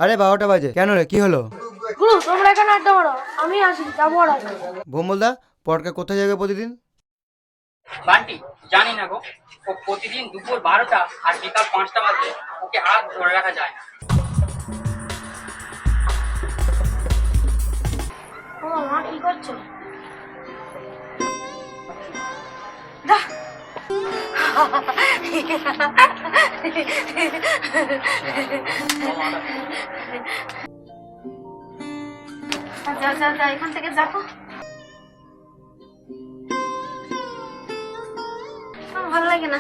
আরে 12টা বাজে, কেন রে, কি হলো? গুরু তোমরা এখানে আড্ডা মারো, আমি আসি, যাবো আর আসবো। ভোমলদা, পটকা কোথায় যাবে প্রতিদিন? বান্টি জানি না গো, ও প্রতিদিন দুপুর 12টা আর বিকাল 5টা বাজে ওকে আর ধরে রাখা যায় না। ও মা কি করছো? যা এখান থেকে যা তো। ভালো লাগে না।